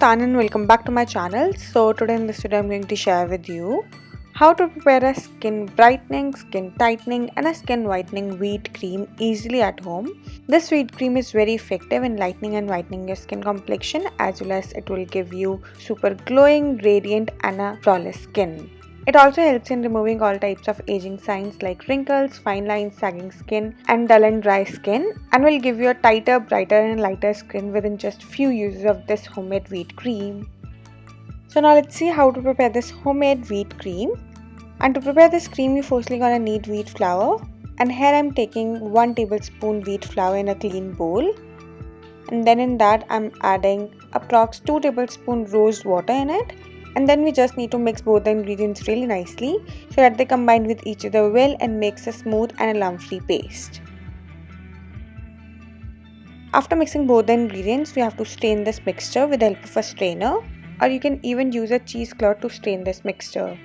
Tanya and welcome back to my channel. So today in this video I'm going to share with you how to prepare a skin brightening, skin tightening and a skin whitening wheat cream easily at home. This wheat cream is very effective in lightening and whitening your skin complexion, as well as it will give you super glowing, radiant and a flawless skin. It also helps in removing all types of aging signs like wrinkles, fine lines, sagging skin and dull and dry skin, and will give you a tighter, brighter and lighter skin within just few uses of this homemade wheat cream. So now let's see how to prepare this homemade wheat cream. And to prepare this cream, you firstly gonna need wheat flour, and here I'm taking 1 tablespoon wheat flour in a clean bowl, and then in that I'm adding approx 2 tablespoon rose water in it. And then we just need to mix both the ingredients really nicely so that they combine with each other well and makes a smooth and a lump-free paste. After mixing both the ingredients, we have to strain this mixture with the help of a strainer, or you can even use a cheesecloth to strain this mixture.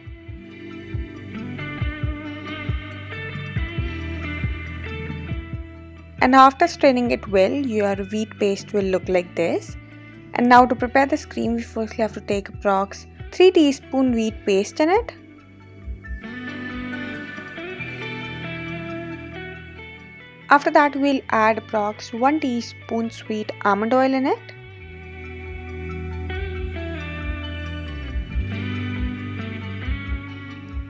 And after straining it well, your wheat paste will look like this. And now to prepare this cream, we firstly have to take approx 3 teaspoon wheat paste in it. After that, we'll add approx 1 teaspoon sweet almond oil in it.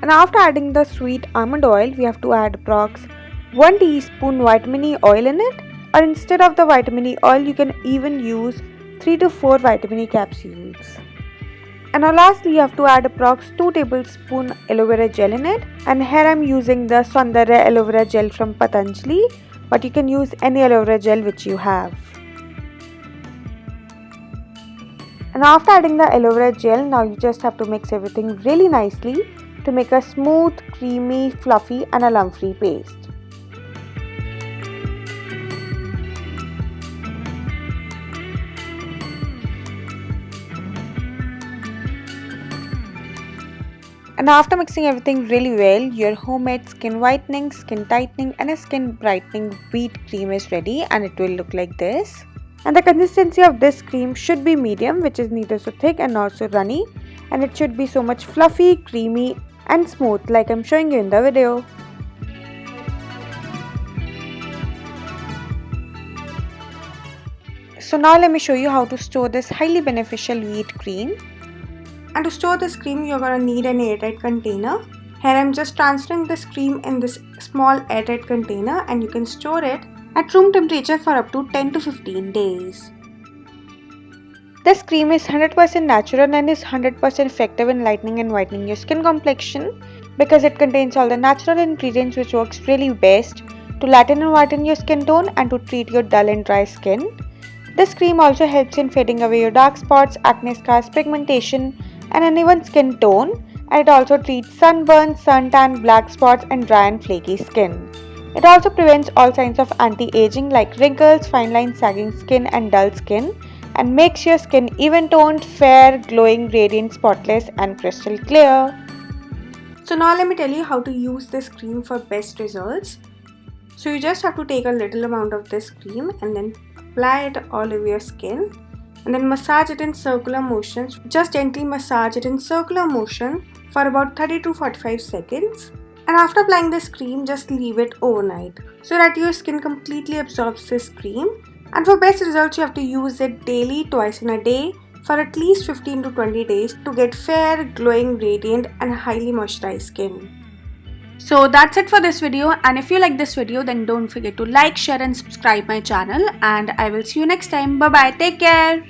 And after adding the sweet almond oil, we have to add approx 1 teaspoon vitamin E oil in it, or instead of the vitamin E oil, you can even use 3 to 4 vitamin E capsules. And now lastly, you have to add approx 2 tablespoon aloe vera gel in it, and here I'm using the Saundharya aloe vera gel from Patanjali, but you can use any aloe vera gel which you have. And after adding the aloe vera gel, now you just have to mix everything really nicely to make a smooth, creamy, fluffy and a lump-free paste. And after mixing everything really well, your homemade skin whitening, skin tightening and a skin brightening wheat cream is ready, and it will look like this. And the consistency of this cream should be medium, which is neither so thick and not so runny, and it should be so much fluffy, creamy and smooth like I'm showing you in the video. So now let me show you how to store this highly beneficial wheat cream. And to store this cream, you're gonna need an airtight container. Here I'm just transferring this cream in this small airtight container, and you can store it at room temperature for up to 10 to 15 days. This cream is 100% natural and is 100% effective in lightening and whitening your skin complexion, because it contains all the natural ingredients which works really best to lighten and whiten your skin tone and to treat your dull and dry skin. This cream also helps in fading away your dark spots, acne scars, pigmentation and uneven skin tone, and it also treats sunburn, suntan, black spots and dry and flaky skin. It also prevents all signs of anti-aging like wrinkles, fine lines, sagging skin and dull skin, and makes your skin even toned, fair, glowing, radiant, spotless and crystal clear. So now let me tell you how to use this cream for best results. So you just have to take a little amount of this cream and then apply it all over your skin, and then massage it in circular motions. Just gently massage it in circular motion for about 30 to 45 seconds. And after applying this cream, just leave it overnight so that your skin completely absorbs this cream. And for best results, you have to use it daily, twice in a day for at least 15 to 20 days to get fair, glowing, radiant and highly moisturized skin. So that's it for this video, and if you like this video, then don't forget to like, share and subscribe my channel, and I will see you next time. Bye bye, take care.